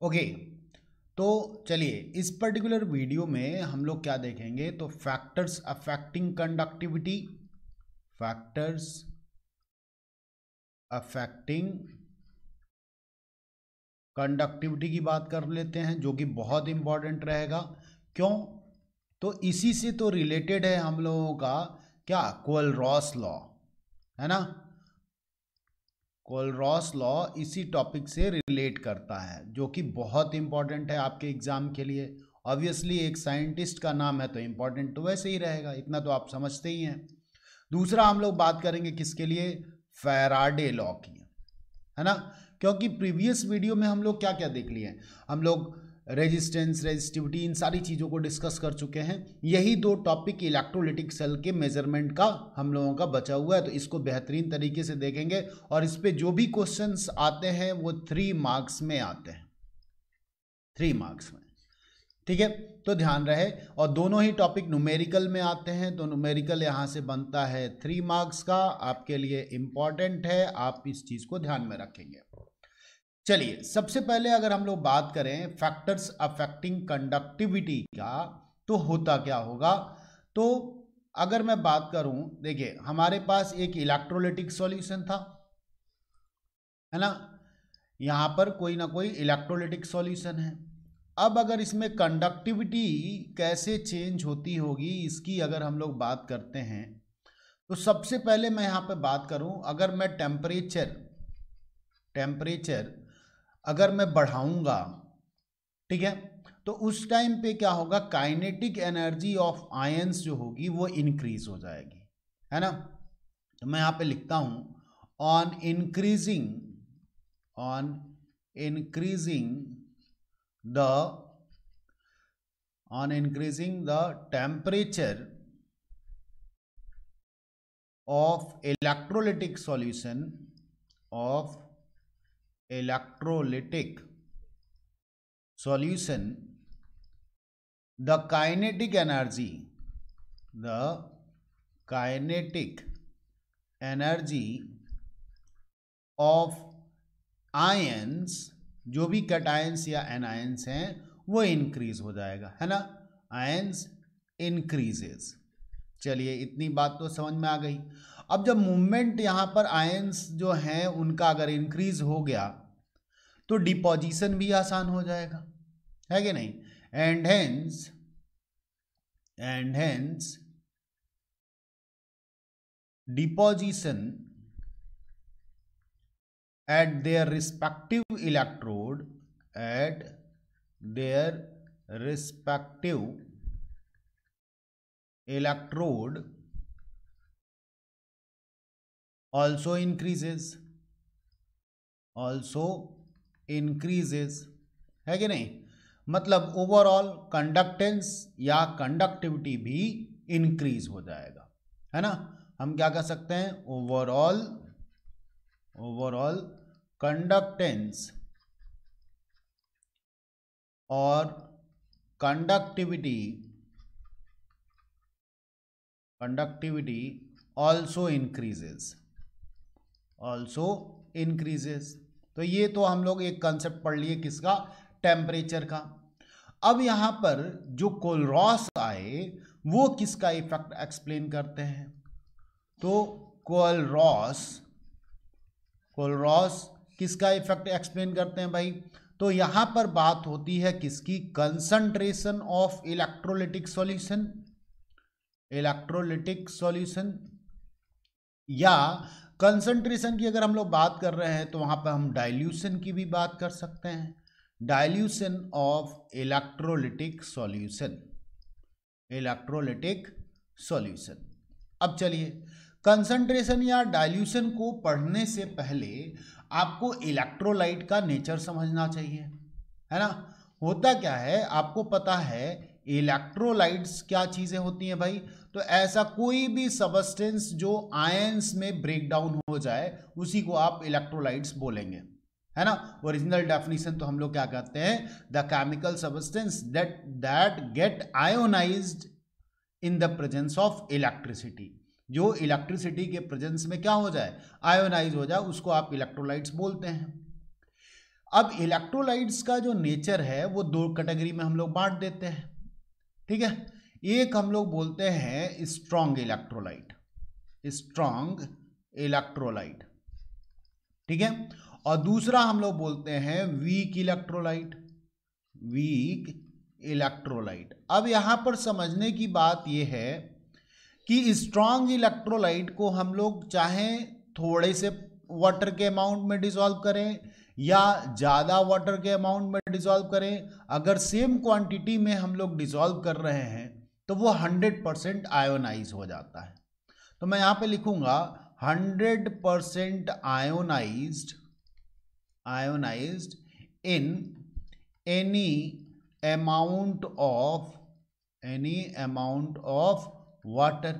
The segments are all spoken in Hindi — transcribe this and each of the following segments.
ओके, तो चलिए इस पर्टिकुलर वीडियो में हम लोग क्या देखेंगे, तो factors affecting conductivity, factors affecting conductivity की बात कर लेते हैं, जो कि बहुत इंपॉर्टेंट रहेगा। क्यों? तो इसी से तो रिलेटेड है हम लोगों का क्या, कोलरॉस लॉ, है ना। कोलरॉस लॉ इसी टॉपिक से रिलेट करता है, जो कि बहुत इंपॉर्टेंट है आपके एग्जाम के लिए। ऑब्वियसली एक साइंटिस्ट का नाम है तो इंपॉर्टेंट तो वैसे ही रहेगा, इतना तो आप समझते ही हैं। दूसरा हम लोग बात करेंगे किसके लिए, फैराडे लॉ की, है ना। क्योंकि प्रीवियस वीडियो में हम लोग क्या क्या देख लिए, हम लोग रेजिस्टेंस, रेजिस्टिविटी, इन सारी चीज़ों को डिस्कस कर चुके हैं। यही दो टॉपिक इलेक्ट्रोलिटिक सेल के मेजरमेंट का हम लोगों का बचा हुआ है, तो इसको बेहतरीन तरीके से देखेंगे। और इस पे जो भी क्वेश्चंस आते हैं वो 3 मार्क्स में आते हैं, 3 मार्क्स में, ठीक है। तो ध्यान रहे, और दोनों ही टॉपिक न्यूमेरिकल में आते हैं, तो न्यूमेरिकल यहाँ से बनता है 3 मार्क्स का, आपके लिए इंपॉर्टेंट है, आप इस चीज़ को ध्यान में रखेंगे। चलिए सबसे पहले अगर हम लोग बात करें फैक्टर्स अफेक्टिंग कंडक्टिविटी का, तो होता क्या होगा। तो अगर मैं बात करूं, देखिए हमारे पास एक इलेक्ट्रोलिटिक सॉल्यूशन था, है ना। यहां पर कोई ना कोई इलेक्ट्रोलिटिक सॉल्यूशन है। अब अगर इसमें कंडक्टिविटी कैसे चेंज होती होगी, इसकी अगर हम लोग बात करते हैं, तो सबसे पहले मैं यहां पे बात करूं, अगर मैं टेम्परेचर अगर मैं बढ़ाऊंगा, ठीक है, तो उस टाइम पे क्या होगा, काइनेटिक एनर्जी ऑफ आयंस जो होगी वो इंक्रीज हो जाएगी, है ना। तो मैं यहां पे लिखता हूं, on increasing the temperature of electrolytic solution, the kinetic energy of ions, जो भी कैटायंस या एनायंस हैं वो इंक्रीज हो जाएगा, है ना। Ions increases. चलिए इतनी बात तो समझ में आ गई। अब जब मूवमेंट यहाँ पर आयंस जो हैं उनका अगर इंक्रीज हो गया, तो डिपोजिशन भी आसान हो जाएगा, है कि नहीं। And hence deposition at their respective electrode also increases, है कि नहीं। मतलब ओवरऑल कंडक्टेंस या कंडक्टिविटी भी इंक्रीज हो जाएगा, है ना। हम क्या कर सकते हैं, ओवरऑल कंडक्टेंस और कंडक्टिविटी also increases। तो ये तो हम लोग एक कंसेप्ट पढ़ लिए किसका, टेम्परेचर का। अब यहां पर जो कोलरॉस आए वो किसका इफेक्ट एक्सप्लेन करते हैं, तो कोलरॉस किसका इफेक्ट एक्सप्लेन करते हैं भाई। तो यहां पर बात होती है किसकी, कंसंट्रेशन ऑफ इलेक्ट्रोलिटिक सॉल्यूशन, या कंसंट्रेशन की अगर हम लोग बात कर रहे हैं तो वहां पर हम डाइल्यूशन की भी बात कर सकते हैं, डाइल्यूशन ऑफ इलेक्ट्रोलिटिक सॉल्यूशन। अब चलिए कंसंट्रेशन या डाइल्यूशन को पढ़ने से पहले आपको इलेक्ट्रोलाइट का नेचर समझना चाहिए, है ना। होता क्या है आपको पता है, इलेक्ट्रोलाइट्स क्या चीजें होती हैं भाई। तो ऐसा कोई भी सबस्टेंस जो आयंस में ब्रेक डाउन हो जाए उसी को आप इलेक्ट्रोलाइट्स बोलेंगे, है ना। ओरिजिनल डेफिनेशन तो हम लोग क्या कहते हैं, the chemical substance that get ionised in the presence of electricity, जो इलेक्ट्रिसिटी के प्रेजेंस में क्या हो जाए, आयोनाइज हो जाए, उसको आप इलेक्ट्रोलाइट्स बोलते हैं। अब इलेक्ट्रोलाइट्स का जो नेचर है वो दो कैटेगरी में हम लोग बांट देते हैं, ठीक है। एक हम लोग बोलते हैं स्ट्रॉन्ग इलेक्ट्रोलाइट, स्ट्रॉन्ग इलेक्ट्रोलाइट, ठीक है। और दूसरा हम लोग बोलते हैं वीक इलेक्ट्रोलाइट, वीक इलेक्ट्रोलाइट। अब यहां पर समझने की बात यह है कि स्ट्रॉन्ग इलेक्ट्रोलाइट को हम लोग चाहें थोड़े से वाटर के अमाउंट में डिसॉल्व करें या ज़्यादा वाटर के अमाउंट में डिसॉल्व करें, अगर सेम क्वांटिटी में हम लोग डिसॉल्व कर रहे हैं तो वो 100% आयोनाइज हो जाता है। तो मैं यहाँ पे लिखूंगा 100% ionised, ionised in any amount of, any amount of water,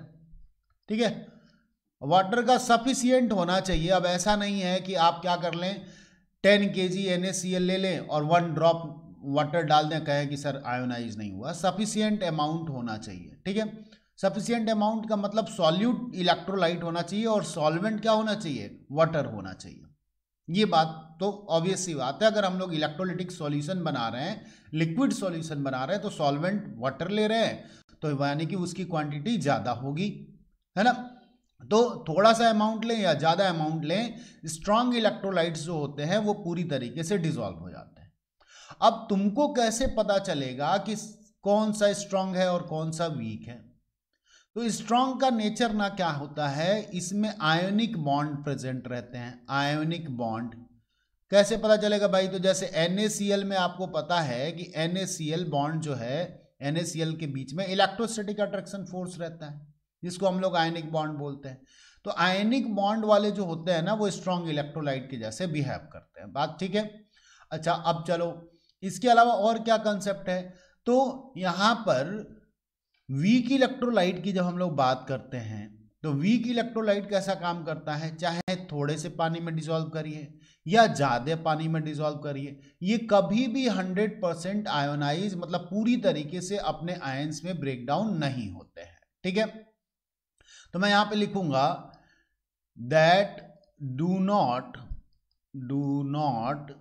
ठीक है। वाटर का सफिशियंट होना चाहिए। अब ऐसा नहीं है कि आप क्या कर लें 10 kg NaCl ले लें और 1 ड्रॉप वाटर डाल दें, कहें कि सर आयोनाइज नहीं हुआ। सफिशियंट अमाउंट होना चाहिए, ठीक है। सफिशियंट अमाउंट का मतलब सॉल्यूट इलेक्ट्रोलाइट होना चाहिए और सॉल्वेंट क्या होना चाहिए, वाटर होना चाहिए। ये बात तो ऑब्वियस सी बात है। अगर हम लोग इलेक्ट्रोलिटिक सॉल्यूशन बना रहे हैं, लिक्विड सॉल्यूशन बना रहे हैं, तो सॉल्वेंट वाटर ले रहे हैं, तो यानी कि उसकी क्वांटिटी ज़्यादा होगी, है ना। तो थोड़ा सा अमाउंट लें या ज़्यादा अमाउंट लें, स्ट्रॉन्ग इलेक्ट्रोलाइट्स जो होते हैं वो पूरी तरीके से डिसॉल्व हो जाते हैं। अब तुमको कैसे पता चलेगा कि कौन सा स्ट्रॉन्ग है और कौन सा वीक है? तो स्ट्रॉन्ग का नेचर ना क्या होता है, इसमें आयोनिक बॉन्ड प्रेजेंट रहते हैं। आयोनिक बॉन्ड कैसे पता चलेगा भाई? तो जैसे NaCl में आपको पता है कि NaCl बॉन्ड जो है, NaCl के बीच में इलेक्ट्रोस्टैटिक अट्रैक्शन फोर्स रहता है, जिसको हम लोग आयनिक बॉन्ड बोलते हैं। तो आयनिक बॉन्ड वाले जो होते हैं ना, वो स्ट्रॉन्ग इलेक्ट्रोलाइट के जैसे बिहेव करते हैं। बात ठीक है। अच्छा, अब चलो इसके अलावा और क्या कंसेप्ट है? तो यहां पर वीक इलेक्ट्रोलाइट की जब हम लोग बात करते हैं, तो वीक इलेक्ट्रोलाइट कैसा काम करता है? चाहे थोड़े से पानी में डिसॉल्व करिए या ज़्यादा पानी में डिसॉल्व करिए, ये कभी भी 100% आयोनाइज, मतलब पूरी तरीके से अपने आयंस में ब्रेक डाउन नहीं होते हैं, ठीक है। तो मैं यहां पे लिखूंगा that do not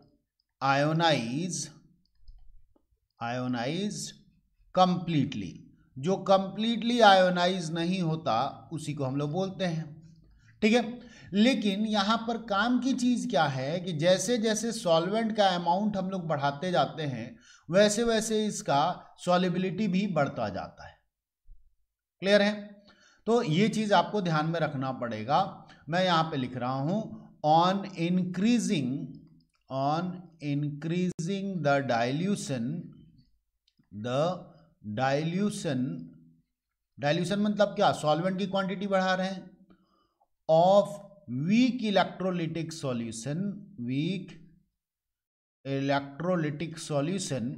ionise, ionise completely. जो कंप्लीटली आयोनाइज नहीं होता उसी को हम लोग बोलते हैं, ठीक है। लेकिन यहां पर काम की चीज क्या है कि जैसे जैसे सॉल्वेंट का अमाउंट हम लोग बढ़ाते जाते हैं, वैसे वैसे इसका सॉल्युबिलिटी भी बढ़ता जाता है। क्लियर है? तो ये चीज आपको ध्यान में रखना पड़ेगा। मैं यहां पे लिख रहा हूं ऑन इंक्रीजिंग द डाइल्यूशन मतलब क्या? सॉल्वेंट की क्वांटिटी बढ़ा रहे हैं of weak electrolytic solution,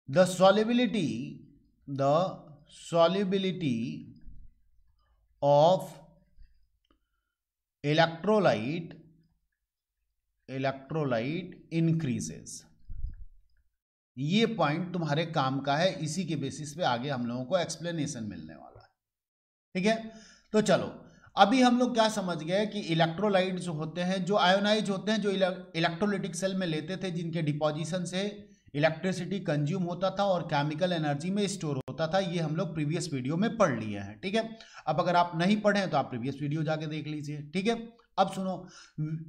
the solubility of electrolyte increases। ये पॉइंट तुम्हारे काम का है, इसी के बेसिस पे आगे हम लोगों को एक्सप्लेनेशन मिलने वाला है, ठीक है। तो चलो अभी हम लोग क्या समझ गए कि इलेक्ट्रोलाइट जो होते हैं, जो आयोनाइज होते हैं, जो इलेक्ट्रोलिटिक सेल में लेते थे, जिनके डिपोजिशन से इलेक्ट्रिसिटी कंज्यूम होता था और केमिकल एनर्जी में स्टोर होता था, ये हम लोग प्रीवियस वीडियो में पढ़ लिए हैं, ठीक है। अब अगर आप नहीं पढ़े तो आप प्रीवियस वीडियो जाके देख लीजिए, ठीक है। अब सुनो,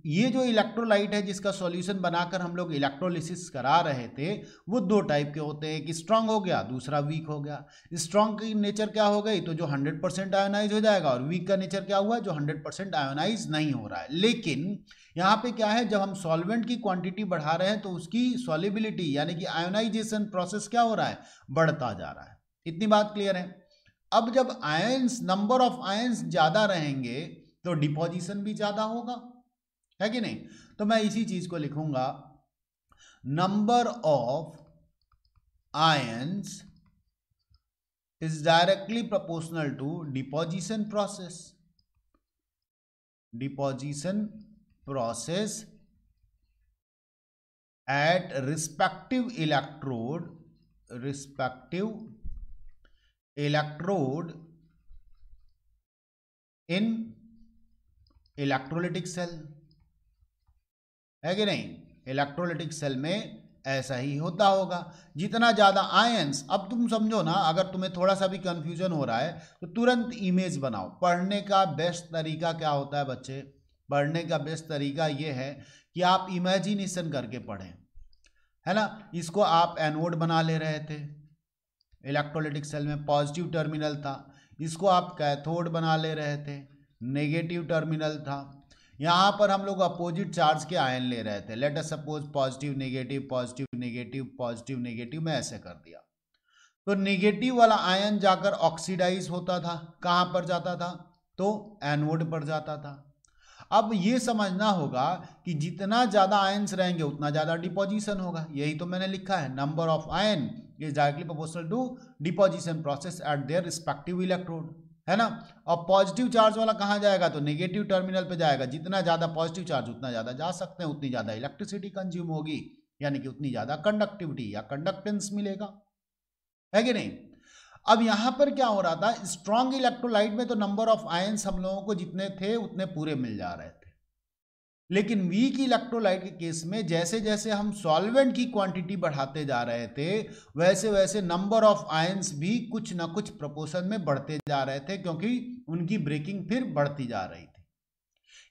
ये जो इलेक्ट्रोलाइट है जिसका सॉल्यूशन बनाकर हम लोग इलेक्ट्रोलिसिस करा रहे थे, वो दो टाइप के होते हैं, एक स्ट्रांग हो गया, दूसरा वीक हो गया। स्ट्रांग की नेचर क्या हो गई? तो जो 100% आयोनाइज हो जाएगा, और वीक का नेचर क्या हुआ? जो 100% आयोनाइज नहीं हो रहा है। लेकिन यहाँ पे क्या है, जब हम सॉल्वेंट की क्वांटिटी बढ़ा रहे हैं तो उसकी सॉल्युबिलिटी यानी कि आयोनाइजेशन प्रोसेस क्या हो रहा है? बढ़ता जा रहा है। इतनी बात क्लियर है? अब जब आयंस, नंबर ऑफ आयंस ज्यादा रहेंगे तो डिपोजिशन भी ज्यादा होगा, है कि नहीं? तो मैं इसी चीज को लिखूंगा, number of ions is directly proportional to deposition process at respective electrode in electrolytic cell। है कि नहीं। इलेक्ट्रोलाइटिक सेल में ऐसा ही होता होगा, जितना ज़्यादा आयंस। अब तुम समझो ना, अगर तुम्हें थोड़ा सा भी कंफ्यूजन हो रहा है तो तुरंत इमेज बनाओ। पढ़ने का बेस्ट तरीका क्या होता है बच्चे? पढ़ने का बेस्ट तरीका ये है कि आप इमेजिनेशन करके पढ़ें, है ना। इसको आप एनोड बना ले रहे थे, इलेक्ट्रोलाइटिक सेल में पॉजिटिव टर्मिनल था, इसको आप कैथोड बना ले रहे थे, नेगेटिव टर्मिनल था। यहाँ पर हम लोग अपोजिट चार्ज के आयन ले रहे थे, late us suppose positive negative positive negative positive negative, मैं ऐसे कर दिया। तो नेगेटिव वाला आयन जाकर ऑक्सीडाइज होता था, कहाँ पर जाता था? तो एनोड पर जाता था। अब ये समझना होगा कि जितना ज़्यादा आयंस रहेंगे उतना ज़्यादा डिपोजिशन होगा। यही तो मैंने लिखा है, number of ion is directly proportional to deposition process at their respective electrode, है ना। और पॉजिटिव चार्ज वाला कहाँ जाएगा? तो नेगेटिव टर्मिनल पे जाएगा। जितना ज़्यादा पॉजिटिव चार्ज उतना ज़्यादा जा सकते हैं, उतनी ज़्यादा इलेक्ट्रिसिटी कंज्यूम होगी, यानी कि उतनी ज़्यादा कंडक्टिविटी या कंडक्टेंस मिलेगा, है कि नहीं। अब यहां पर क्या हो रहा था, स्ट्रॉन्ग इलेक्ट्रोलाइट में तो नंबर ऑफ आयंस हम लोगों को जितने थे उतने पूरे मिल जा रहे थे, लेकिन वीक इलेक्ट्रोलाइट के केस में जैसे जैसे हम सॉल्वेंट की क्वांटिटी बढ़ाते जा रहे थे वैसे वैसे नंबर ऑफ आयंस भी कुछ ना कुछ प्रोपोर्शन में बढ़ते जा रहे थे, क्योंकि उनकी ब्रेकिंग फिर बढ़ती जा रही थी।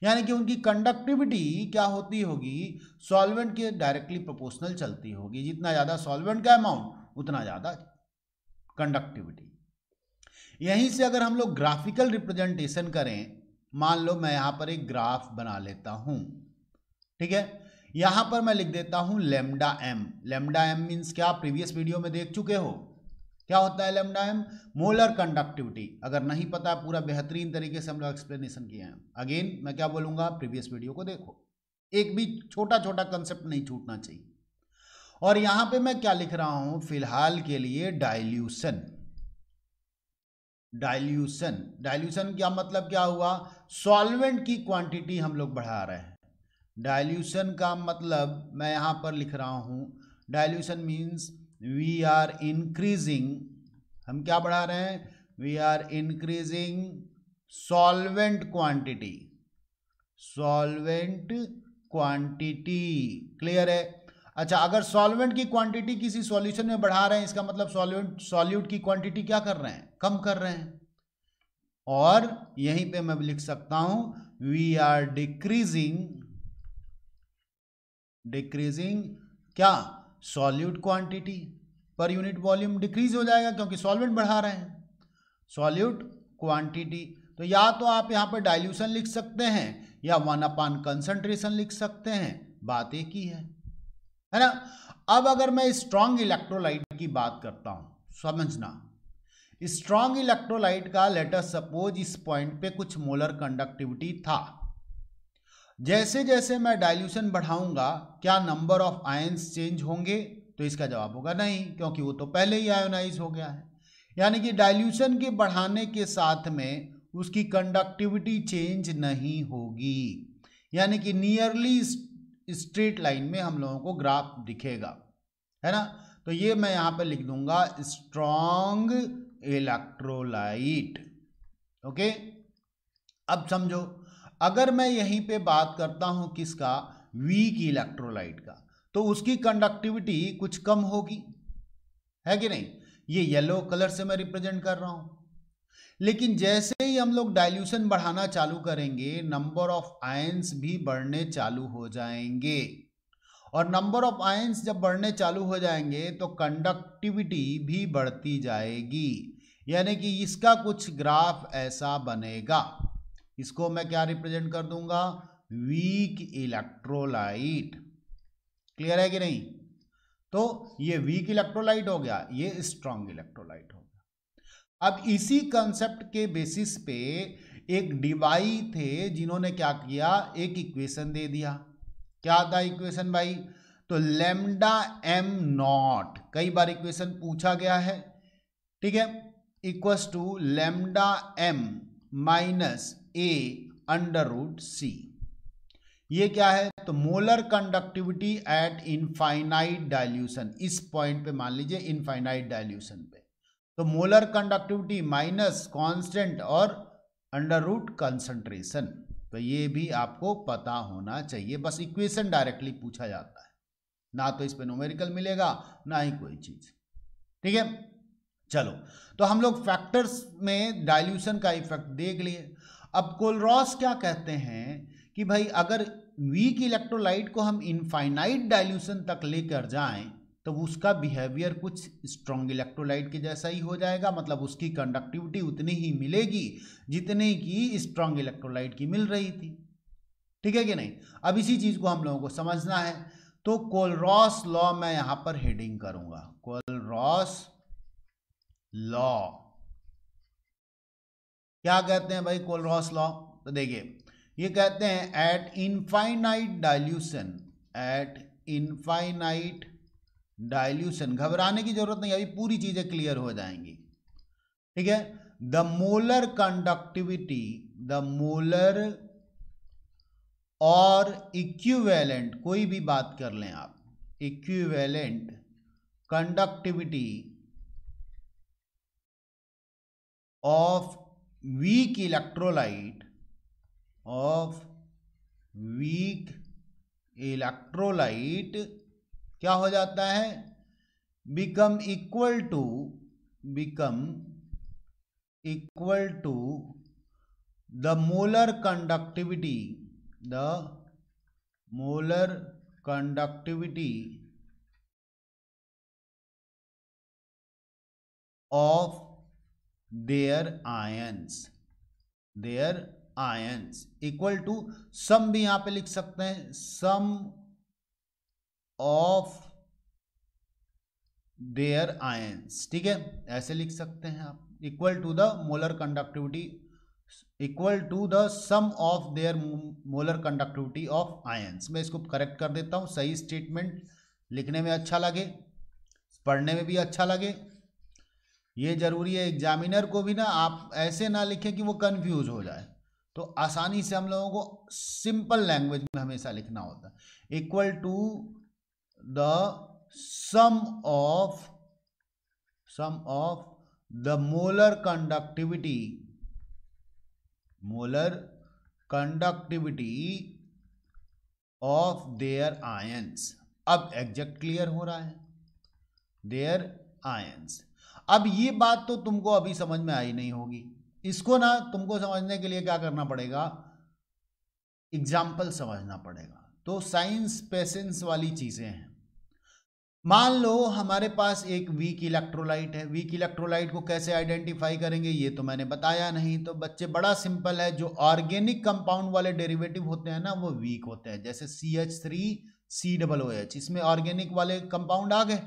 यानी कि उनकी कंडक्टिविटी क्या होती होगी? सॉल्वेंट के डायरेक्टली प्रोपोर्शनल चलती होगी। जितना ज़्यादा सॉल्वेंट का अमाउंट उतना ज़्यादा कंडक्टिविटी। यहीं से अगर हम लोग ग्राफिकल रिप्रेजेंटेशन करें, मान लो मैं यहां पर एक ग्राफ बना लेता हूं, ठीक है। यहां पर मैं लिख देता हूं lambda m. Lambda m means क्या? प्रीवियस वीडियो में देख चुके हो क्या होता है लेमडा एम? Molar conductivity. अगर नहीं पता, पूरा बेहतरीन तरीके से हम लोग एक्सप्लेनेशन किए हैं। अगेन मैं क्या बोलूंगा, प्रीवियस वीडियो को देखो, एक भी छोटा छोटा कंसेप्ट नहीं छूटना चाहिए। और यहां पे मैं क्या लिख रहा हूं फिलहाल के लिए? डाइल्यूशन। डाइल्यूशन, डाइल्यूशन क्या मतलब क्या हुआ? सॉल्वेंट की क्वांटिटी हम लोग बढ़ा रहे हैं। डाइल्यूशन का मतलब मैं यहां पर लिख रहा हूं, dilution means we are increasing, हम क्या बढ़ा रहे हैं? We are increasing solvent quantity, solvent quantity. Clear है? अच्छा, अगर सॉल्वेंट की क्वांटिटी किसी सॉल्यूशन में बढ़ा रहे हैं, इसका मतलब सॉल्यूट की क्वांटिटी क्या कर रहे हैं? कम कर रहे हैं। और यहीं पे मैं लिख सकता हूं वी आर डिक्रीजिंग क्या? Solute quantity per unit volume decrease हो जाएगा, क्योंकि सॉल्वेंट बढ़ा रहे हैं, सॉल्यूट क्वांटिटी। तो या तो आप यहां पर डाइल्यूशन लिख सकते हैं या 1/, कंसंट्रेशन लिख सकते हैं, बात एक ही है ना। अब अगर मैं स्ट्रॉन्ग इलेक्ट्रोलाइट की बात करता हूं, समझना, स्ट्रॉन्ग इलेक्ट्रोलाइट का लेट अस सपोज इस पॉइंट पे कुछ मोलर कंडक्टिविटी था। जैसे जैसे मैं डाइल्यूशन बढ़ाऊंगा, क्या नंबर ऑफ आयंस चेंज होंगे? तो इसका जवाब होगा नहीं, क्योंकि वो तो पहले ही आयोनाइज हो गया है। यानी कि डाइल्यूशन के बढ़ाने के साथ में उसकी कंडक्टिविटी चेंज नहीं होगी, यानी कि नियरली स्ट्रेट लाइन में हम लोगों को ग्राफ दिखेगा, है ना। तो ये मैं यहां पर लिख दूंगा स्ट्रॉन्ग इलेक्ट्रोलाइट। ओके, अब समझो, अगर मैं यहीं पे बात करता हूं किसका? वीक इलेक्ट्रोलाइट का, तो उसकी कंडक्टिविटी कुछ कम होगी, है कि नहीं। ये येलो कलर से मैं रिप्रेजेंट कर रहा हूं। लेकिन जैसे ही हम लोग डाइल्यूशन बढ़ाना चालू करेंगे, नंबर ऑफ आयंस भी बढ़ने चालू हो जाएंगे, और नंबर ऑफ आयंस जब बढ़ने चालू हो जाएंगे तो कंडक्टिविटी भी बढ़ती जाएगी। यानी कि इसका कुछ ग्राफ ऐसा बनेगा। इसको मैं क्या रिप्रेजेंट कर दूंगा? Weak electrolyte. क्लियर है कि नहीं? तो ये वीक इलेक्ट्रोलाइट हो गया, ये स्ट्रॉन्ग इलेक्ट्रोलाइट हो गया। अब इसी कंसेप्ट के बेसिस पे एक डिवाई थे जिन्होंने क्या किया, एक इक्वेशन दे दिया। क्या था इक्वेशन भाई? तो लेमडा एम नॉट, कई बार इक्वेशन पूछा गया है, ठीक है, equals to lambda M minus A under root C. ये क्या है? तो molar conductivity at infinite dilution. इस पॉइंट पे मान लीजिए इनफाइनाइट डाइल्यूशन पे, तो मोलर कंडक्टिविटी माइनस कांस्टेंट और अंडर रूट कंसंट्रेशन। तो ये भी आपको पता होना चाहिए। बस इक्वेशन डायरेक्टली पूछा जाता है, ना तो इस पे न्यूमेरिकल मिलेगा ना ही कोई चीज। ठीक है, चलो तो हम लोग फैक्टर्स में डाइल्यूशन का इफेक्ट देख लिए। अब कोलरॉस क्या कहते हैं कि भाई अगर वीक इलेक्ट्रोलाइट को हम इनफाइनाइट डाइल्यूशन तक लेकर जाएं तो उसका बिहेवियर कुछ स्ट्रॉन्ग इलेक्ट्रोलाइट के जैसा ही हो जाएगा, मतलब उसकी कंडक्टिविटी उतनी ही मिलेगी जितनी की स्ट्रॉन्ग इलेक्ट्रोलाइट की मिल रही थी। ठीक है कि नहीं? अब इसी चीज को हम लोगों को समझना है। तो कोलरॉस लॉ मैं यहां पर हेडिंग करूंगा, कोलरॉस लॉ। क्या कहते हैं भाई कोलरॉस लॉ? तो देखिए ये कहते हैं eight infinite dilution, eight infinite dilution, घबराने की जरूरत नहीं, अभी पूरी चीजें क्लियर हो जाएंगी। ठीक है, the molar conductivity, the molar और इक्विवेलेंट, कोई भी बात कर लें आप, equivalent conductivity of weak electrolyte, of weak electrolyte क्या हो जाता है? Become equal to, become equal to the molar conductivity, the molar conductivity of their ions, their ions equal to sum भी यहां पे लिख सकते हैं, सम ऑफ देयर आयंस। ठीक है, ऐसे लिख सकते हैं आप, equal to the molar conductivity, equal to the sum of their molar conductivity of ions. मैं इसको करेक्ट कर देता हूं, सही स्टेटमेंट लिखने में अच्छा लगे, पढ़ने में भी अच्छा लगे। ये जरूरी है एग्जामिनर को भी ना, आप ऐसे ना लिखें कि वो कंफ्यूज हो जाए। तो आसानी से हम लोगों को सिंपल लैंग्वेज में हमेशा लिखना होता है, equal to the sum of the molar conductivity, molar conductivity of their ions. अब एग्जैक्ट क्लियर हो रहा है, देयर आयंस। अब ये बात तो तुमको अभी समझ में आई नहीं होगी, इसको ना तुमको समझने के लिए क्या करना पड़ेगा? एग्जाम्पल समझना पड़ेगा। तो साइंस पेशेंस वाली चीजें हैं। मान लो हमारे पास एक वीक इलेक्ट्रोलाइट है, वीक इलेक्ट्रोलाइट को कैसे आइडेंटिफाई करेंगे ये तो मैंने बताया नहीं। तो बच्चे बड़ा सिंपल है, जो ऑर्गेनिक कंपाउंड वाले डेरिवेटिव होते हैं ना वो वीक होते हैं, जैसे CH3COOH, इसमें ऑर्गेनिक वाले कंपाउंड आ गए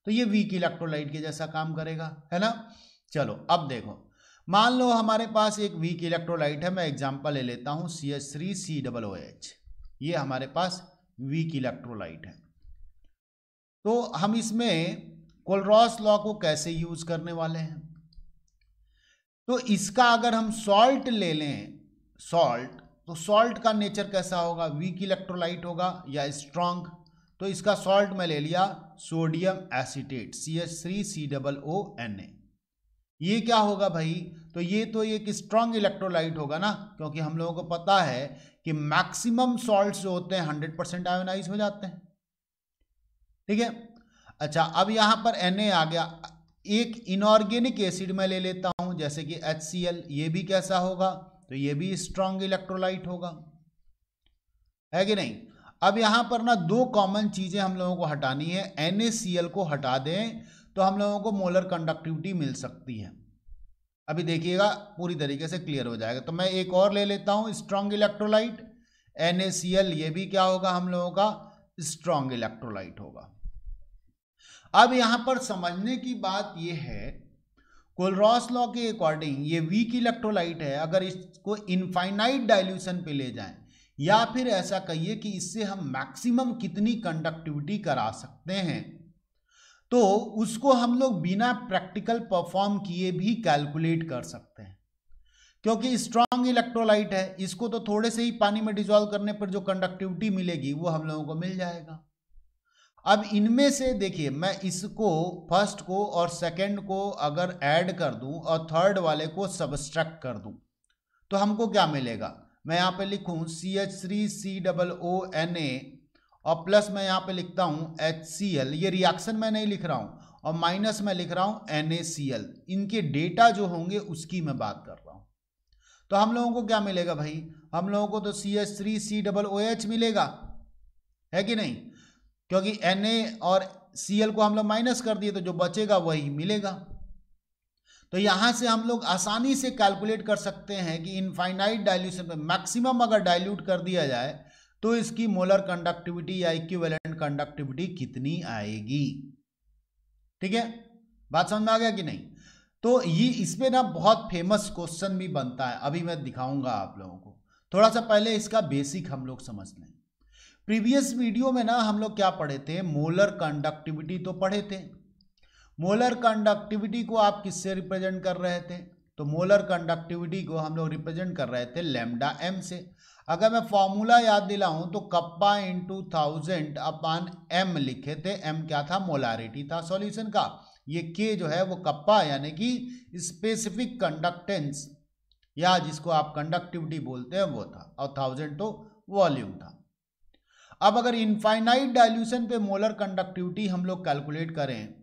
तो ये वीक इलेक्ट्रोलाइट के जैसा काम करेगा, है ना। चलो अब देखो, मान लो हमारे पास एक वीक इलेक्ट्रोलाइट है, मैं एग्जांपल ले लेता हूं CH3COOH, ये हमारे पास वीक इलेक्ट्रोलाइट है। तो हम इसमें कोलरॉस लॉ को कैसे यूज करने वाले हैं? तो इसका अगर हम सॉल्ट ले लें, सॉल्ट, तो सॉल्ट का नेचर कैसा होगा? वीक इलेक्ट्रोलाइट होगा या स्ट्रॉन्ग? तो इसका सॉल्ट में ले लिया सोडियम एसीटेट, CH3COONA। ये क्या होगा भाई? तो ये तो एक स्ट्रॉन्ग इलेक्ट्रोलाइट होगा ना, क्योंकि हम लोगों को पता है कि मैक्सिमम सॉल्ट्स जो होते हैं 100% आयोनाइज हो जाते हैं। ठीक है, अच्छा अब यहां पर Na आ गया। एक इनऑर्गेनिक एसिड में ले लेता हूं जैसे कि HCl, ये भी कैसा होगा? तो ये भी स्ट्रॉन्ग इलेक्ट्रोलाइट होगा, है कि नहीं। अब यहां पर ना दो कॉमन चीजें हम लोगों को हटानी है, NaCl को हटा दें तो हम लोगों को मोलर कंडक्टिविटी मिल सकती है। अभी देखिएगा पूरी तरीके से क्लियर हो जाएगा। तो मैं एक और ले लेता हूं स्ट्रॉन्ग इलेक्ट्रोलाइट, NaCl, ये भी क्या होगा हम लोगों का? स्ट्रॉन्ग इलेक्ट्रोलाइट होगा। अब यहां पर समझने की बात यह है, कोलरॉस लॉ के अकॉर्डिंग ये वीक इलेक्ट्रोलाइट है, अगर इसको इनफाइनाइट डाइल्यूशन पे ले जाएं, या फिर ऐसा कहिए कि इससे हम मैक्सिमम कितनी कंडक्टिविटी करा सकते हैं, तो उसको हम लोग बिना प्रैक्टिकल परफॉर्म किए भी कैलकुलेट कर सकते हैं। क्योंकि स्ट्रॉन्ग इलेक्ट्रोलाइट है, इसको तो थोड़े से ही पानी में डिसॉल्व करने पर जो कंडक्टिविटी मिलेगी वो हम लोगों को मिल जाएगा। अब इनमें से देखिए, मैं इसको फर्स्ट को और सेकंड को अगर ऐड कर दूं और थर्ड वाले को सब्सट्रैक्ट कर दूं तो हमको क्या मिलेगा? मैं यहाँ पे लिखूँ CH3COONA और प्लस मैं यहाँ पे लिखता हूँ HCl, ये रिएक्शन मैं नहीं लिख रहा हूँ, और माइनस में लिख रहा हूँ NaCl, इनके डेटा जो होंगे उसकी मैं बात कर रहा हूँ। तो हम लोगों को क्या मिलेगा भाई, हम लोगों को तो CH3COOH मिलेगा, है कि नहीं, क्योंकि Na और Cl को हम लोग माइनस कर दिए तो जो बचेगा वही मिलेगा। तो यहां से हम लोग आसानी से कैलकुलेट कर सकते हैं कि इनफाइनाइट डाइल्यूशन में मैक्सिमम अगर डाइल्यूट कर दिया जाए तो इसकी मोलर कंडक्टिविटी या इक्विवेलेंट कंडक्टिविटी कितनी आएगी। ठीक है, बात समझ में आ गया कि नहीं। तो ये इसमें ना बहुत फेमस क्वेश्चन भी बनता है, अभी मैं दिखाऊंगा आप लोगों को। थोड़ा सा पहले इसका बेसिक हम लोग समझ लें। प्रीवियस वीडियो में ना हम लोग क्या पढ़े थे, मोलर कंडक्टिविटी तो पढ़े थे। मोलर कंडक्टिविटी को आप किससे रिप्रेजेंट कर रहे थे, तो मोलर कंडक्टिविटी को हम लोग रिप्रेजेंट कर रहे थे लैम्डा एम से। अगर मैं फॉर्मूला याद दिलाऊं तो कप्पा इंटू 1000 अपान एम लिखे थे। एम क्या था, मोलारिटी था सॉल्यूशन का। ये के जो है वो कप्पा यानी कि स्पेसिफिक कंडक्टेंस या जिसको आप कंडक्टिविटी बोलते हैं वो था, और 1000 तो वॉल्यूम था। अब अगर इनफाइनाइट डाइल्यूशन पे मोलर कंडक्टिविटी हम लोग कैलकुलेट करें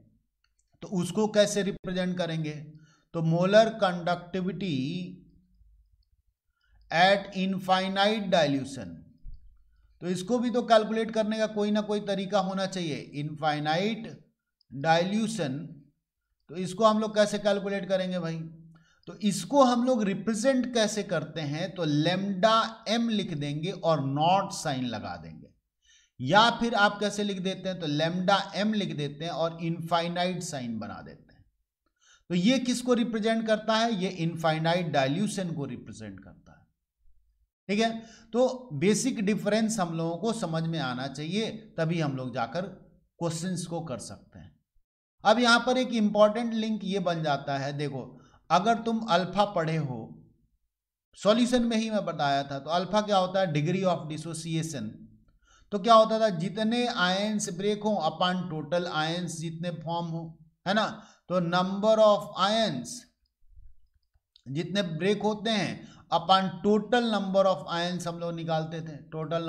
तो उसको कैसे रिप्रेजेंट करेंगे, तो molar conductivity at infinite dilution, तो इसको भी तो कैलकुलेट करने का कोई ना कोई तरीका होना चाहिए। इनफाइनाइट डाइल्यूशन, तो इसको हम लोग कैसे कैलकुलेट करेंगे भाई, तो इसको हम लोग रिप्रेजेंट कैसे करते हैं, तो लैम्डा एम लिख देंगे और नॉट साइन लगा देंगे, या फिर आप कैसे लिख देते हैं, तो लैम्डा एम लिख देते हैं और इनफाइनाइट साइन बना देते हैं। तो ये किसको रिप्रेजेंट करता है, ये इनफाइनाइट डाइल्यूशन को रिप्रेजेंट करता है। ठीक है, तो बेसिक डिफरेंस हम लोगों को समझ में आना चाहिए, तभी हम लोग जाकर क्वेश्चंस को कर सकते हैं। अब यहां पर एक इंपॉर्टेंट लिंक ये बन जाता है, देखो अगर तुम अल्फा पढ़े हो, सॉल्यूशन में ही मैं बताया था, तो अल्फा क्या होता है, डिग्री ऑफ डिसोसिएशन। तो क्या होता था, जितने आयंस ब्रेक हो अपॉन टोटल आयंस जितने फॉर्म हो, है ना, तो नंबर ऑफ आयंस जितने ब्रेक होते हैं upon total number of ions हम लोग निकालते थे, टोटल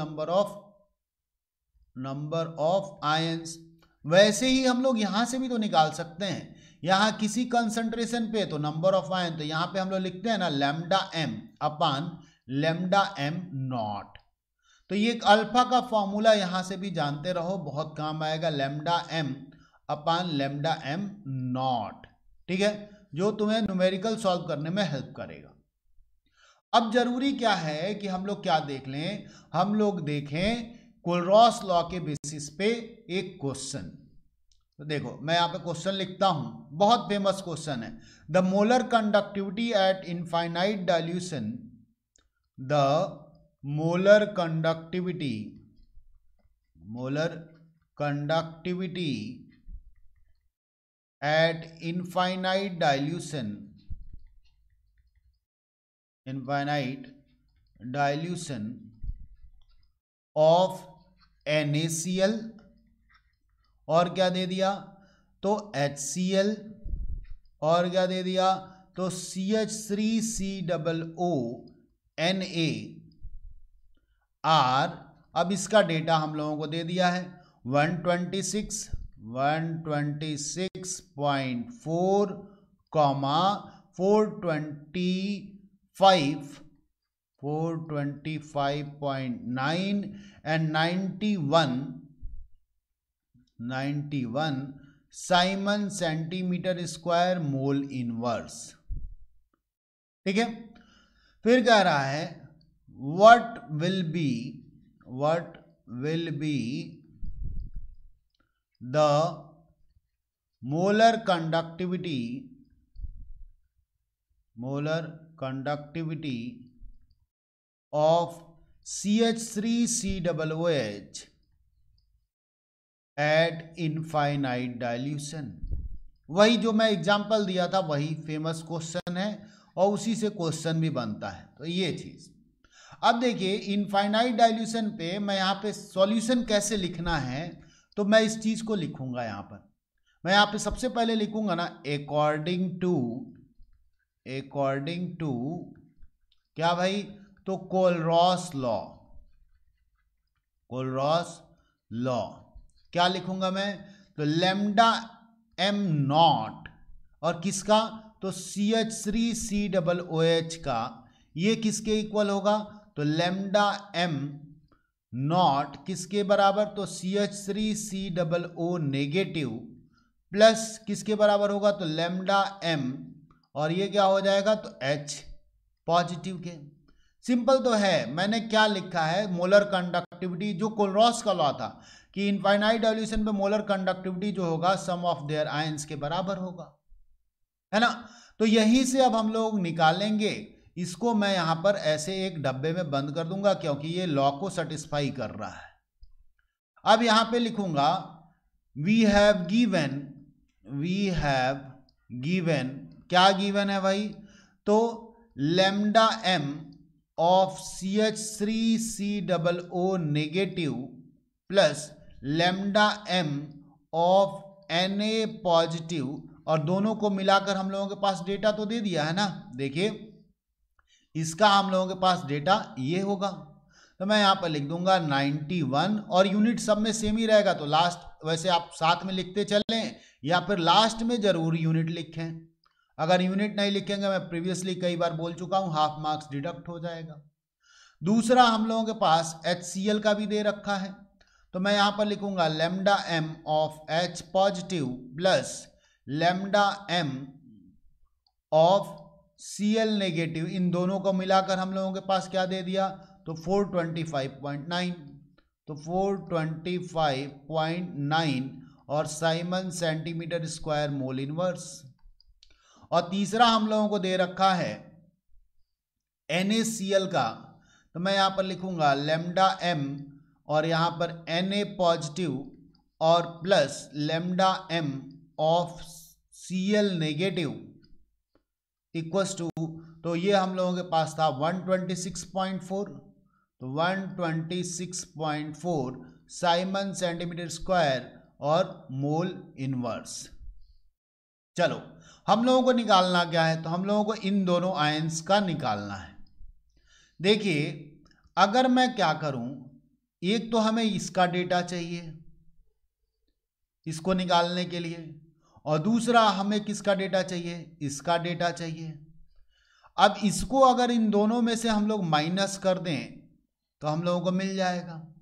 नंबर ऑफ आयंस। वैसे ही हम लोग यहां से भी तो निकाल सकते हैं, यहां किसी कंसंट्रेशन पे तो नंबर ऑफ आयन, तो यहां पे हम लोग लिखते हैं ना lambda m upon lambda m naught. तो ये एक अल्फा का फॉर्मूला यहां से भी जानते रहो, बहुत काम आएगा, lambda m upon lambda m naught. ठीक है, जो तुम्हें न्यूमेरिकल सॉल्व करने में हेल्प करेगा। अब जरूरी क्या है कि हम लोग क्या देख लें, हम लोग देखें कुलरॉस लॉ के बेसिस पे एक क्वेश्चन। तो देखो मैं यहाँ पे क्वेश्चन लिखता हूं, बहुत फेमस क्वेश्चन है। The molar conductivity at infinite dilution, the molar conductivity at infinite dilution of NaCl, और क्या दे दिया, तो HCl, और क्या दे दिया, तो CH3COONA R। अब इसका डेटा हम लोगों को दे दिया है 126.4 425.9 and 91 Simon centimetre square mole inverse. ठीक है, फिर कह रहा है what will be the molar conductivity of CH3COOH at infinite dilution। वही जो मैं एग्जांपल दिया था वही फेमस क्वेश्चन है, और उसी से क्वेश्चन भी बनता है। तो ये चीज अब देखिए, इनफाइनाइट डाइल्यूशन पे मैं यहाँ पे सॉल्यूशन कैसे लिखना है, तो मैं इस चीज को लिखूंगा यहाँ पर। मैं यहाँ पे सबसे पहले लिखूंगा ना अकॉर्डिंग टू क्या भाई, तो कोलरॉस लॉ, कोलरॉस लॉ क्या लिखूंगा मैं, तो लैम्डा एम नॉट और किसका, तो CH3COOH का, ये किसके इक्वल होगा, तो लैम्डा एम नॉट किसके बराबर, तो CH3COO नेगेटिव प्लस किसके बराबर होगा, तो लैम्डा एम और ये क्या हो जाएगा, तो H पॉजिटिव के। सिंपल तो है, मैंने क्या लिखा है, मोलर कंडक्टिविटी, जो कोलरॉस का लॉ था कि इनफाइनाइट डाइल्यूशन पे मोलर कंडक्टिविटी जो होगा सम ऑफ देयर आयंस के बराबर होगा, है ना। तो यहीं से अब हम लोग निकालेंगे, इसको मैं यहां पर ऐसे एक डब्बे में बंद कर दूंगा क्योंकि ये लॉ को सेटिस्फाई कर रहा है। अब यहां पे लिखूंगा वी हैव गिवन, क्या गिवन है भाई, तो lambda M of CH3COO negative plus lambda M of Na positive, और दोनों को मिलाकर हम लोगों के पास डेटा तो दे दिया है ना। देखिए इसका हम लोगों के पास डेटा ये होगा, तो मैं यहां पर लिख दूंगा 91 और यूनिट सब में सेम ही रहेगा, तो लास्ट वैसे आप साथ में लिखते चलें या फिर लास्ट में जरूर यूनिट लिखें। अगर यूनिट नहीं लिखेंगे, मैं प्रीवियसली कई बार बोल चुका हूं, हाफ मार्क्स डिडक्ट हो जाएगा। दूसरा हम लोगों के पास HCl का भी दे रखा है, तो मैं यहां पर लिखूंगा lambda M of H positive plus lambda M of Cl negative, इन दोनों को मिलाकर हम लोगों के पास क्या दे दिया, तो 425.9, तो 425.9 और Simon centimetre square mole inverse. और तीसरा हम लोगों को दे रखा है NaCl का, तो मैं यहां पर लिखूंगा लैम्डा एम और यहां पर Na पॉजिटिव और plus lambda M of Cl negative equals to, तो ये हम लोगों के पास था 126.4, तो 126.4 साइमन सेंटीमीटर स्क्वायर और मोल इनवर्स। चलो हम लोगों को निकालना क्या है, तो हम लोगों को इन दोनों आयंस का निकालना है। देखिए अगर मैं क्या करूं, एक तो हमें इसका डेटा चाहिए इसको निकालने के लिए, और दूसरा हमें किसका डेटा चाहिए, इसका डेटा चाहिए। अब इसको अगर इन दोनों में से हम लोग माइनस कर दें तो हम लोगों को मिल जाएगा।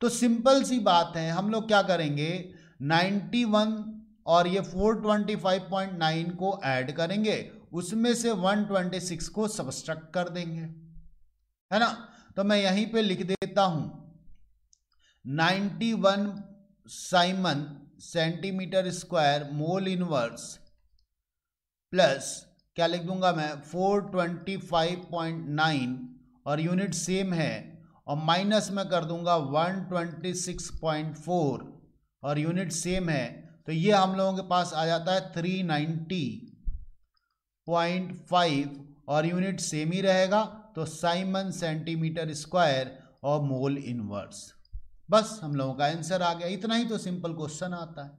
तो सिंपल सी बात है, हम लोग क्या करेंगे, 91 और ये 425.9 को ऐड करेंगे, उसमें से 126 को सब्सट्रैक्ट कर देंगे, है ना। तो मैं यहीं पे लिख देता हूं 91 Simon centimetre square mole inverse plus क्या लिख दूंगा मैं 425.9 और यूनिट सेम है, और माइनस में कर दूंगा 126.4 और यूनिट सेम है, तो ये हम लोगों के पास आ जाता है 390.5 और यूनिट सेम ही रहेगा, तो साइमन सेंटीमीटर स्क्वायर और मोल इनवर्स। बस हम लोगों का आंसर आ गया। इतना ही तो सिंपल क्वेश्चन आता है।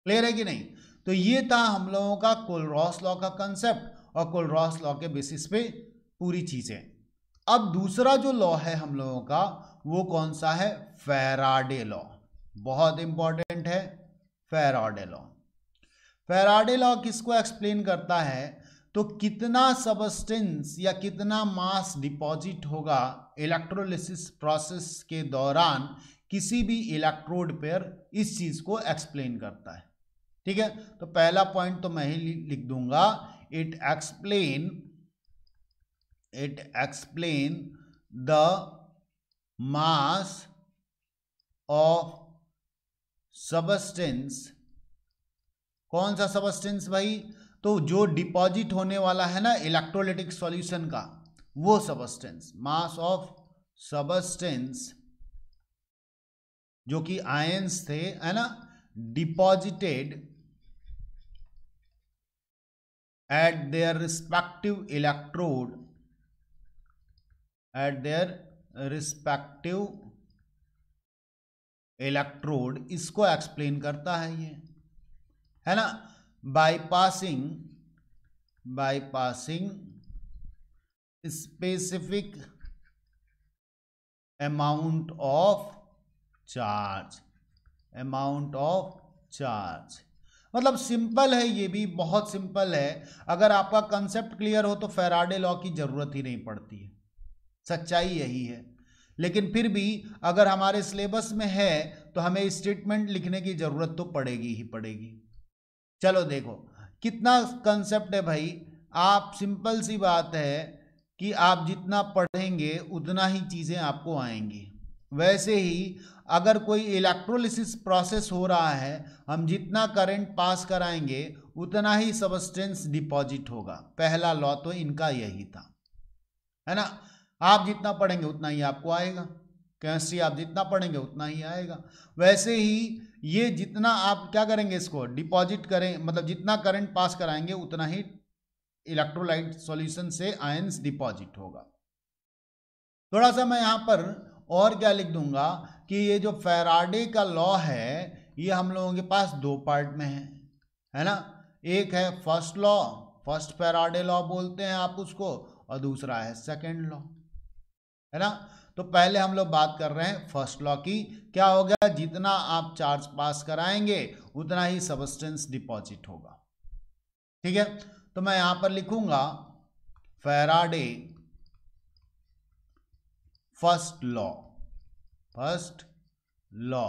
क्लियर है कि नहीं। तो ये था हम लोगों का कोलरॉस लॉ का कंसेप्ट और कोलरॉस लॉ के बेसिस पे पूरी चीजें। अब दूसरा जो लॉ है हम लोगों का वो कौन सा है, फैराडे लॉ। बहुत इंपॉर्टेंट है फैराडे लॉ। फैराडे लॉ किसको एक्सप्लेन करता है, तो कितना सबस्टेंस या कितना मास डिपॉजिट होगा इलेक्ट्रोलिसिस प्रोसेस के दौरान किसी भी इलेक्ट्रोड पर, इस चीज को एक्सप्लेन करता है। ठीक है, तो पहला पॉइंट तो मैं ही लिख दूंगा, it explain the mass of substance. कौन सा सबस्टेंस भाई, तो जो डिपॉजिट होने वाला है ना इलेक्ट्रोलिटिक सॉल्यूशन का, वो सबस्टेंस, मास ऑफ सबस्टेंस जो कि आयंस थे, है ना, deposited at their respective electrode, इसको एक्सप्लेन करता है ये, है ना, bypassing specific amount of charge, amount of charge. मतलब सिंपल है, ये भी बहुत सिंपल है। अगर आपका कंसेप्ट क्लियर हो तो फैराडे लॉ की जरूरत ही नहीं पड़ती है, सच्चाई यही है। लेकिन फिर भी अगर हमारे सिलेबस में है तो हमें स्टेटमेंट लिखने की जरूरत तो पड़ेगी ही पड़ेगी। चलो देखो कितना कंसेप्ट है भाई। आप सिंपल सी बात है कि आप जितना पढ़ेंगे उतना ही चीज़ें आपको आएंगी। वैसे ही अगर कोई इलेक्ट्रोलिसिस प्रोसेस हो रहा है, हम जितना करंट पास कराएंगे उतना ही सब्सटेंस डिपॉजिट होगा। पहला लॉ तो इनका यही था, है ना। आप जितना पढ़ेंगे उतना ही आपको आएगा, केमिस्ट्री आप जितना पढ़ेंगे उतना ही आएगा। वैसे ही ये जितना आप क्या करेंगे, इसको डिपॉजिट करें, मतलब जितना करंट पास कराएंगे उतना ही इलेक्ट्रोलाइट सॉल्यूशन से आयंस डिपॉजिट होगा। थोड़ा सा मैं यहाँ पर और क्या लिख दूंगा कि ये जो फैराडे का लॉ है ये हम लोगों के पास दो पार्ट में है ना। एक है first law, first Faraday law बोलते हैं आप उसको, और दूसरा है सेकेंड लॉ, है ना। तो पहले हम लोग बात कर रहे हैं फर्स्ट लॉ की। क्या हो गया, जितना आप चार्ज पास कराएंगे उतना ही सब्सटेंस डिपॉजिट होगा। ठीक है, तो मैं यहां पर लिखूंगा Faraday first law. First law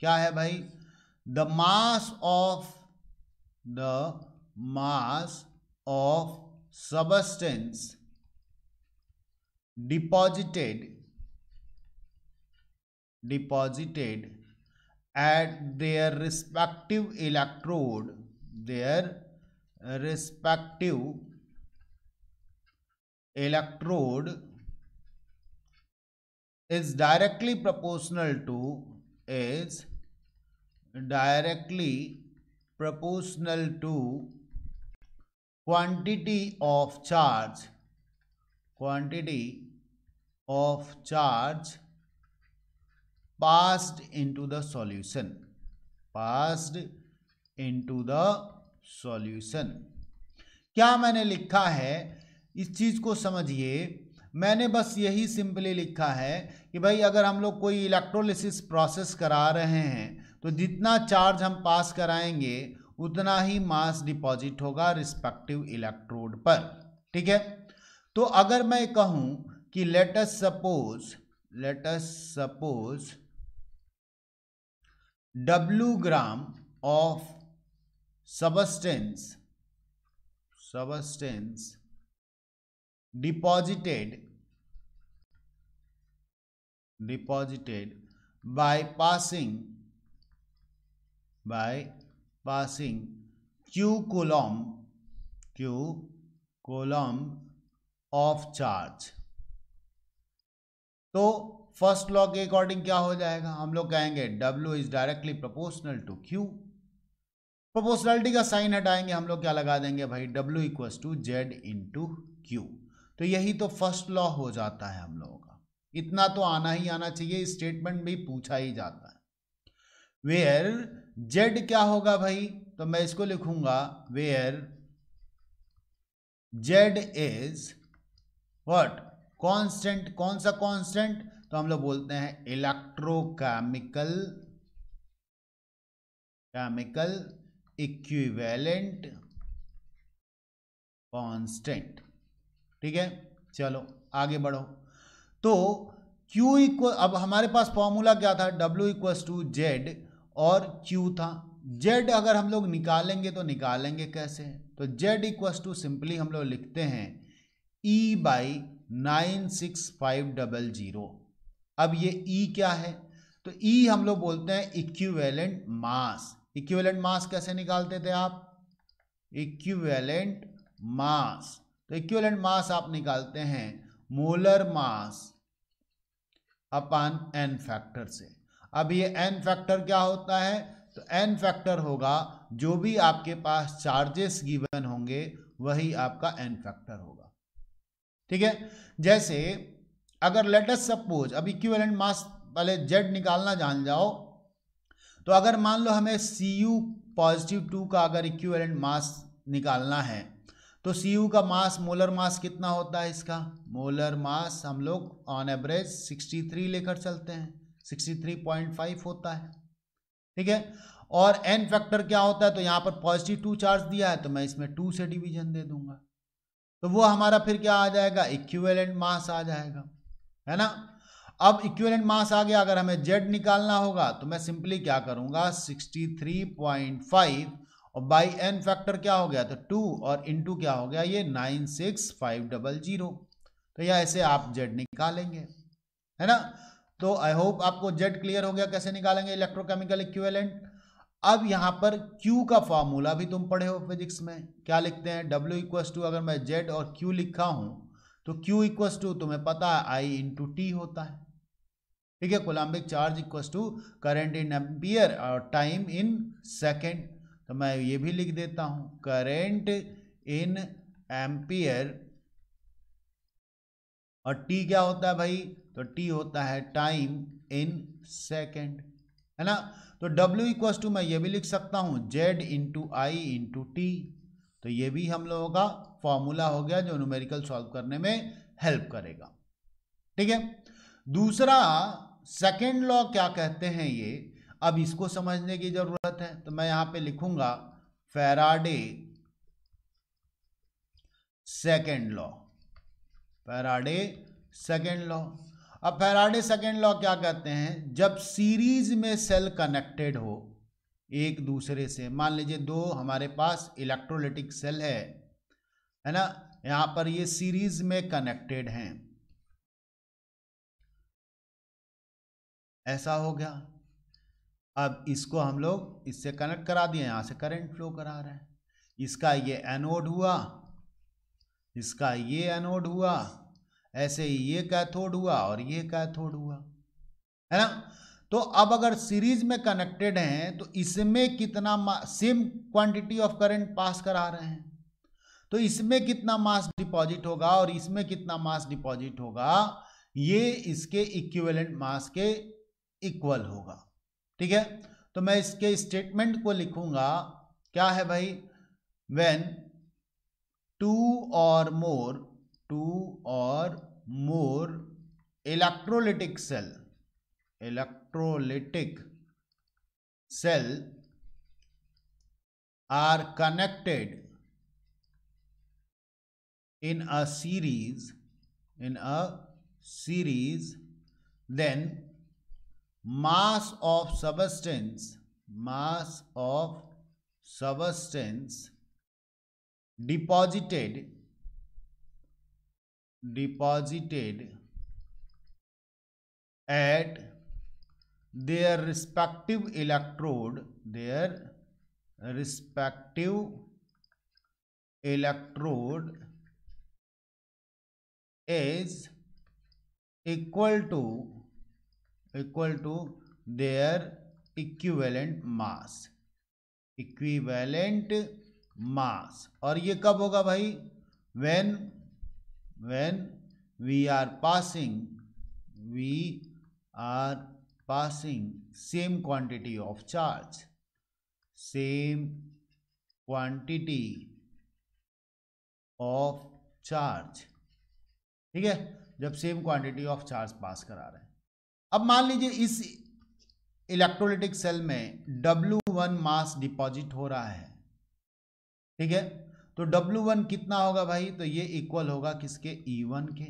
क्या है भाई, the mass of substance deposited at their respective electrode is directly proportional to quantity of charge passed into the solution। क्या मैंने लिखा है इस चीज को समझिए। मैंने बस यही सिंपली लिखा है कि भाई अगर हम लोग कोई इलेक्ट्रोलिसिस प्रोसेस करा रहे हैं तो जितना चार्ज हम पास कराएंगे उतना ही मास डिपॉजिट होगा रिस्पेक्टिव इलेक्ट्रोड पर। ठीक है, तो अगर मैं कहूं कि let us suppose W gram of substance deposited by passing q coulomb of charge। तो फर्स्ट लॉ के अकॉर्डिंग क्या हो जाएगा, हम लोग कहेंगे W is directly proportional to Q। Proportionality का साइन हटाएंगे, हम लोग क्या लगा देंगे भाई, W equals to Z into Q। तो यही तो फर्स्ट लॉ हो जाता है हम लोगों का। इतना तो आना ही आना चाहिए, स्टेटमेंट भी पूछा ही जाता है। वेयर Z क्या होगा भाई, तो मैं इसको लिखूंगा where Z is what, constant. कौन सा कांस्टेंट, तो हम लोग बोलते हैं इलेक्ट्रोकेमिकल इक्विवेलेंट कांस्टेंट। ठीक है, चलो आगे बढ़ो। तो Q इक्वल, अब हमारे पास फॉर्मूला क्या था, W इक्वल्स टू Z और Q था। Z अगर हम लोग निकालेंगे तो निकालेंगे कैसे, तो Z इक्वल्स टू सिंपली हम लोग लिखते हैं E बाई 96500। अब ये E क्या है, तो E हम लोग बोलते हैं इक्विवेलेंट मास। इक्विवेलेंट मास कैसे निकालते थे आप, इक्विवेलेंट मास, तो इक्विवेलेंट मास आप निकालते हैं molar mass upon n factor से। अब ये n फैक्टर क्या होता है, तो n फैक्टर होगा जो भी आपके पास चार्जेस गिवन होंगे वही आपका n फैक्टर होगा। ठीक है, जैसे अगर लेट अस सपोज, अब इक्विवेलेंट मास पहले Z निकालना जान जाओ, तो अगर मान लो हमें Cu+2 का अगर इक्विवेलेंट मास निकालना है तो Cu का मास, मोलर मास कितना होता है इसका? मोलर मास हम लोग ऑन एवरेज 63 लेकर चलते हैं, 63.5 होता है, ठीक है। और n फैक्टर क्या होता है? तो यहाँ पर पॉजिटिव 2 चार्ज दिया है तो मैं इसमें 2 से डिवीजन दे दूंगा, तो वो हमारा फिर क्या आ जाएगा? इक्विवेलेंट मास आ जाएगा, है ना। अब इक्विवेलेंट मास आ गया, अगर हमें Z निकालना होगा तो मैं सिंपली क्या करूंगा? 63.5 और बाई n फैक्टर क्या हो गया? तो 2 और इनटू क्या हो गया? ये 96500। तो यह ऐसे आप Z निकालेंगे, है ना। तो आई होप आपको Z क्लियर हो गया कैसे निकालेंगे इलेक्ट्रोकेमिकल इक्विवेलेंट। अब यहाँ पर Q का फॉर्मूला भी तुम पढ़े हो फिजिक्स में, क्या लिखते हैं? W इक्वस टू, अगर मैं Z और Q लिखा हूं तो Q इक्वस टू तुम्हें पता है I इंटू टी होता है, ठीक है। Coulombic charge equals to current in ampere और टाइम इन सेकेंड। तो मैं ये भी लिख देता हूं, करंट इन एम्पियर और टी क्या होता है भाई? तो टी होता है टाइम इन सेकेंड, है ना। तो W इक्वस टू मैं ये भी लिख सकता हूं Z into I into T. तो ये भी हम लोगों का फॉर्मूला हो गया जो न्यूमेरिकल सॉल्व करने में हेल्प करेगा, ठीक है। दूसरा सेकेंड लॉ क्या कहते हैं ये, अब इसको समझने की जरूरत है। तो मैं यहां पे लिखूंगा Faraday second law, Faraday second law. अब फैराडे सेकेंड लॉ क्या कहते हैं? जब सीरीज में सेल कनेक्टेड हो एक दूसरे से, मान लीजिए दो हमारे पास इलेक्ट्रोलिटिक सेल है ना, यहां पर ये सीरीज में कनेक्टेड हैं, ऐसा हो गया। अब इसको हम लोग इससे कनेक्ट करा दिए, यहां से करंट फ्लो करा रहे हैं, इसका ये एनोड हुआ, इसका ये एनोड हुआ, ऐसे ही ये कैथोड हुआ और ये कैथोड हुआ, है ना। तो अब अगर सीरीज में कनेक्टेड हैं तो इसमें कितना same quantity of current pass करा रहे हैं, तो इसमें कितना मास डिपॉजिट होगा और इसमें कितना मास डिपॉजिट होगा, ये इसके इक्विवेलेंट मास के इक्वल होगा, ठीक है। तो मैं इसके स्टेटमेंट को लिखूंगा, क्या है भाई? व्हेन टू और more electrolytic cell are connected in a series, then mass of substance deposited at their respective electrode is equal to their equivalent mass। और ये कब होगा भाई? when we are passing same quantity of charge, ठीक है, जब सेम क्वांटिटी ऑफ चार्ज पास करा रहे हैं। अब मान लीजिए इस इलेक्ट्रोलिटिक सेल में W1 मास डिपॉजिट हो रहा है, ठीक है। तो W1 कितना होगा भाई? तो ये इक्वल होगा किसके? E1 के।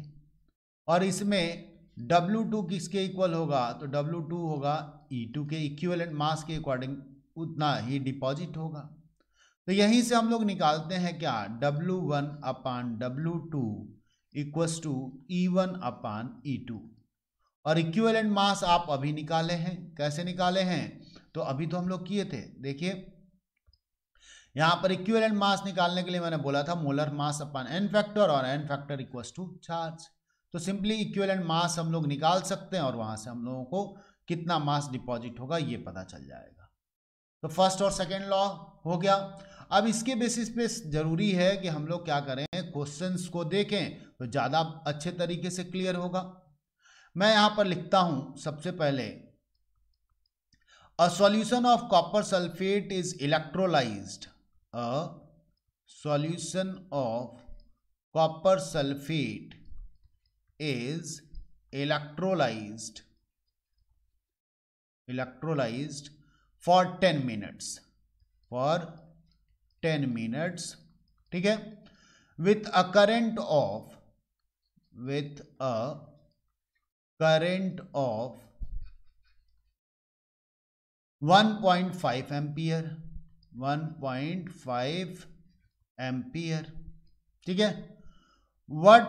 और इसमें W2 किसके इक्वल होगा? तो W2 होगा E2 के। इक्विवेलेंट मास के अकॉर्डिंग उतना ही डिपॉजिट होगा। तो यहीं से हम लोग निकालते हैं क्या? W1 upon W2 equals to E1 upon E2। और इक्विवेलेंट मास आप अभी निकाले हैं, कैसे निकाले हैं? तो अभी तो हम लोग किए थे, देखिए यहां पर इक्विवेलेंट मास निकालने के लिए मैंने बोला था molar mass upon n factor और n factor equals to charge. तो सिंपली इक्विवेलेंट मास हम लोग निकाल सकते हैं और वहां से हम लोगों को कितना मास डिपॉजिट होगा ये पता चल जाएगा। तो फर्स्ट और सेकेंड लॉ हो गया। अब इसके बेसिस पे जरूरी है कि हम लोग क्या करें, क्वेश्चंस को देखें तो ज़्यादा अच्छे तरीके से क्लियर होगा। मैं यहां पर लिखता हूं सबसे पहले, a solution of copper sulphate is electrolysed, a solution of copper sulfate is electrolyzed for 10 minutes, ठीक है, with a current of 1.5 ampere, 1.5 ampere, ठीक है। What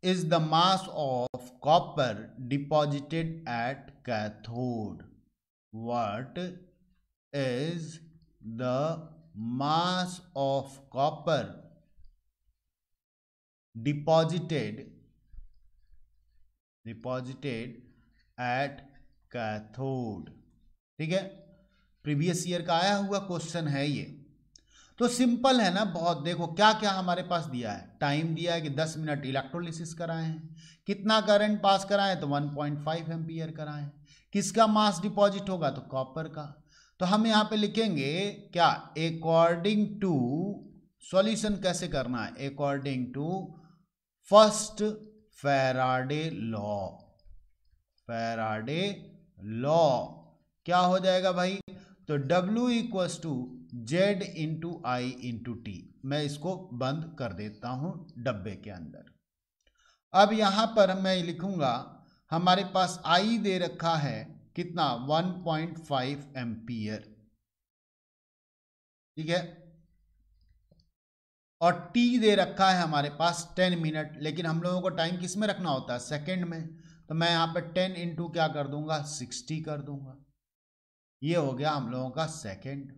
is the mass of copper deposited at cathode? What is the mass of copper deposited at cathode? ठीक है, प्रीवियस ईयर का आया हुआ क्वेश्चन है ये। तो सिंपल है ना बहुत। देखो क्या क्या हमारे पास दिया है, टाइम दिया है कि 10 मिनट इलेक्ट्रोलिसिस कराए हैं, कितना करंट पास कराए तो 1.5 एम्पियर कराए हैं, किसका मास डिपॉजिट होगा तो कॉपर का। तो हम यहाँ पे लिखेंगे क्या, अकॉर्डिंग टू, सॉल्यूशन कैसे करना है, according to first Faraday law क्या हो जाएगा भाई, तो W equals to Z into I into t. मैं इसको बंद कर देता हूं डब्बे के अंदर। अब यहां पर मैं लिखूंगा, हमारे पास I दे रखा है कितना, 1.5 एम्पियर, ठीक है, और T दे रखा है हमारे पास 10 मिनट, लेकिन हम लोगों को टाइम किस में रखना होता है, सेकंड में। तो मैं यहां पर 10 इंटू क्या कर दूंगा, 60 कर दूंगा। ये हो गया हम लोगों का सेकंड।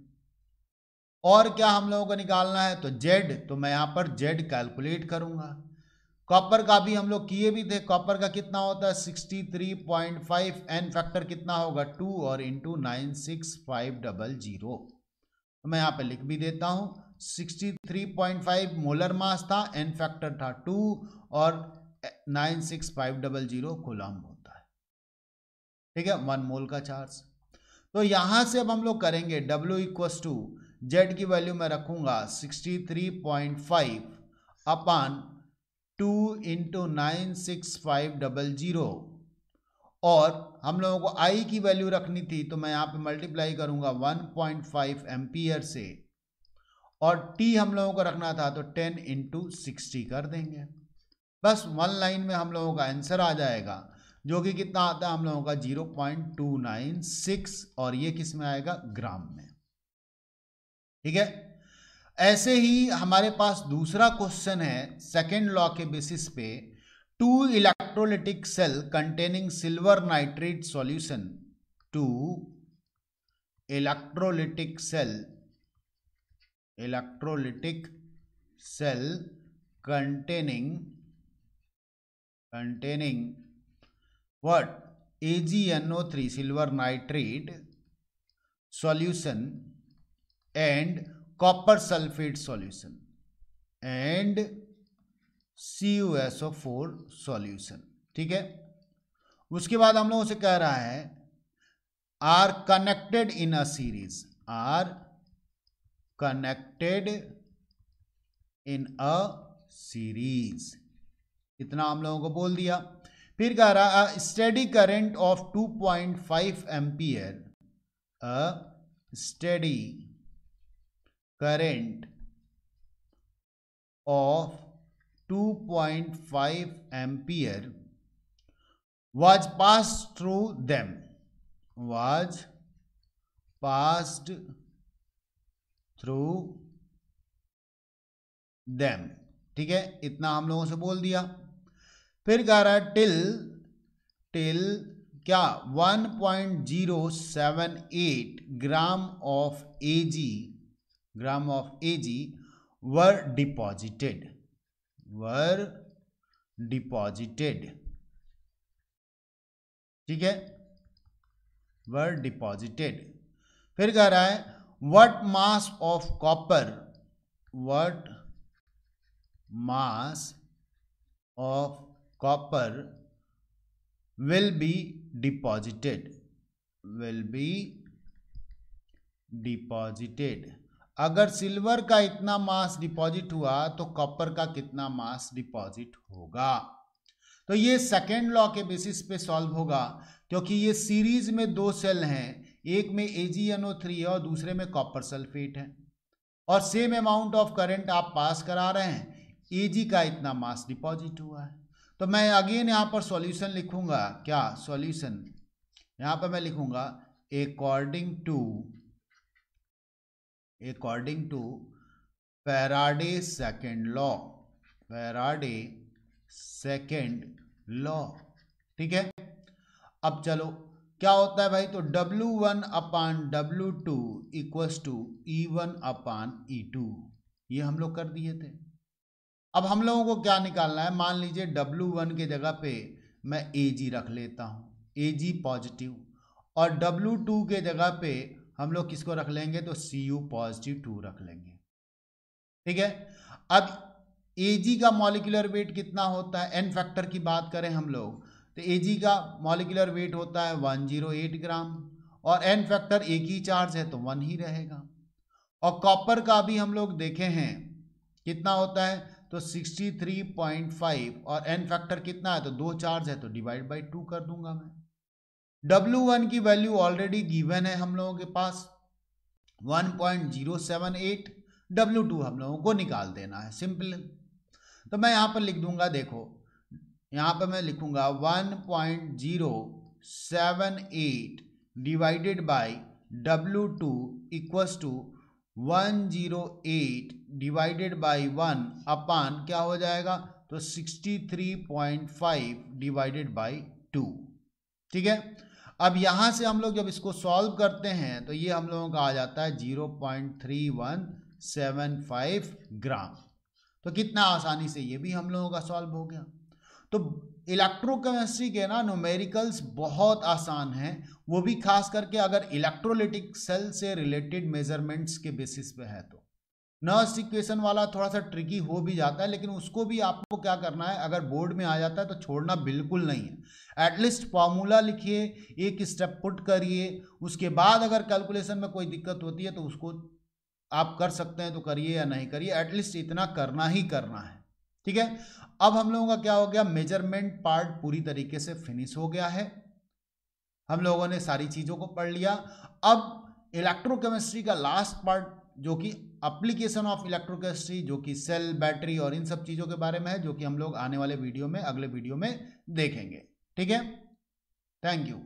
और क्या हम लोगों को निकालना है, तो Z, तो मैं यहां पर Z कैलकुलेट करूंगा। कॉपर का भी हम लोग किए भी थे, कॉपर का कितना होता है 63.5, एन फैक्टर कितना होगा 2 और इंटू 96500। तो मैं यहाँ पे लिख भी देता हूँ 63.5 मोलर मास था, एन फैक्टर था 2 और 96500 कूलम्ब होता है, ठीक है, 1 मोल का चार्ज। तो यहां से अब हम लोग करेंगे W इक्वल्स टू Z की वैल्यू में रखूंगा 63.5 अपान 2 इंटू 96500, और हम लोगों को I की वैल्यू रखनी थी, तो मैं यहाँ पे मल्टीप्लाई करूंगा 1.5 एम्पियर से, और T हम लोगों को रखना था तो 10 इंटू 60 कर देंगे। बस 1 लाइन में हम लोगों का आंसर आ जाएगा, जो कि कितना आता है हम लोगों का 0.296, और ये किस में आएगा, ग्राम में, ठीक है। ऐसे ही हमारे पास दूसरा क्वेश्चन है सेकेंड लॉ के बेसिस पे, 2 electrolytic cell containing silver nitrate solution, 2 electrolytic cell containing what, AgNO3 silver nitrate solution and copper sulfate solution and CuSO4 solution, ठीक है। उसके बाद हम लोगों से कह रहा है are connected in a series, इतना हम लोगों को बोल दिया। फिर कह रहा है steady current of 2.5 ampere, steady current of 2.5 ampere was passed through them, ठीक है, इतना हम लोगों से बोल दिया। फिर कह रहा है टिल क्या, 1.078 gram of AG were deposited, ठीक है, वर डिपॉजिटेड। फिर कह रहा है what mass of copper will be deposited अगर सिल्वर का इतना मास डिपॉजिट हुआ तो कॉपर का कितना मास डिपॉजिट होगा। तो ये सेकेंड लॉ के बेसिस पे सॉल्व होगा, क्योंकि ये सीरीज में दो सेल हैं, एक में AgNO3 है और दूसरे में कॉपर सल्फेट है, और सेम अमाउंट ऑफ करंट आप पास करा रहे हैं, Ag का इतना मास डिपॉजिट हुआ है। तो मैं अगेन यहाँ पर सॉल्यूशन लिखूंगा, क्या सॉल्यूशन, यहाँ पर मैं लिखूंगा according to Faraday second law. ठीक है, अब चलो क्या होता है भाई, तो W1 upon W2 equals to E1 upon E2, ये हम लोग कर दिए थे। अब हम लोगों को क्या निकालना है, मान लीजिए W1 के जगह पे मैं Ag रख लेता हूँ, Ag पॉजिटिव, और W2 के जगह पे हम लोग किसको रख लेंगे, तो Cu पॉजिटिव 2 रख लेंगे। ठीक है, अब Ag का मॉलिक्यूलर वेट कितना होता है, एन फैक्टर की बात करें हम लोग, तो Ag का मॉलिक्यूलर वेट होता है 108 ग्राम, और एन फैक्टर एक ही चार्ज है तो 1 ही रहेगा। और कॉपर का भी हम लोग देखे हैं कितना होता है, तो 63.5, और एन फैक्टर कितना है, तो 2 चार्ज है तो डिवाइड बाई 2 कर दूंगा मैं। W1 की वैल्यू ऑलरेडी गिवन है हम लोगों के पास 1.078, W2 हम लोगों को निकाल देना है, सिंपल। तो मैं यहाँ पर लिख दूंगा, देखो यहाँ पर मैं लिखूंगा 1.078 divided by W2 equals to 108 divided by 1 upon क्या हो जाएगा, तो 63.5 डिवाइडेड बाई 2। ठीक है, अब यहां से हम लोग जब इसको सॉल्व करते हैं तो ये हम लोगों का आ जाता है 0.3175 ग्राम। तो कितना आसानी से ये भी हम लोगों का सॉल्व हो गया। तो इलेक्ट्रोकेमिस्ट्री के ना न्यूमेरिकल्स बहुत आसान हैं, वो भी खास करके अगर इलेक्ट्रोलिटिक सेल से रिलेटेड मेजरमेंट्स के बेसिस पे है। तो नर्स इक्वेशन वाला थोड़ा सा ट्रिकी हो भी जाता है, लेकिन उसको भी आपको क्या करना है, अगर बोर्ड में आ जाता है तो छोड़ना बिल्कुल नहीं है। एटलीस्ट फॉर्मूला लिखिए, एक स्टेप पुट करिए, उसके बाद अगर कैलकुलेशन में कोई दिक्कत होती है तो उसको आप कर सकते हैं तो करिए या नहीं करिए, एटलीस्ट इतना करना ही करना है। ठीक है, अब हम लोगों का क्या हो गया, मेजरमेंट पार्ट पूरी तरीके से फिनिश हो गया है, हम लोगों ने सारी चीज़ों को पढ़ लिया। अब इलेक्ट्रोकेमिस्ट्री का लास्ट पार्ट जो कि एप्लीकेशन ऑफ इलेक्ट्रोकेमिस्ट्री, जो कि सेल, बैटरी और इन सब चीज़ों के बारे में है, जो कि हम लोग आने वाले वीडियो में, अगले वीडियो में देखेंगे। ठीक है, थैंक यू।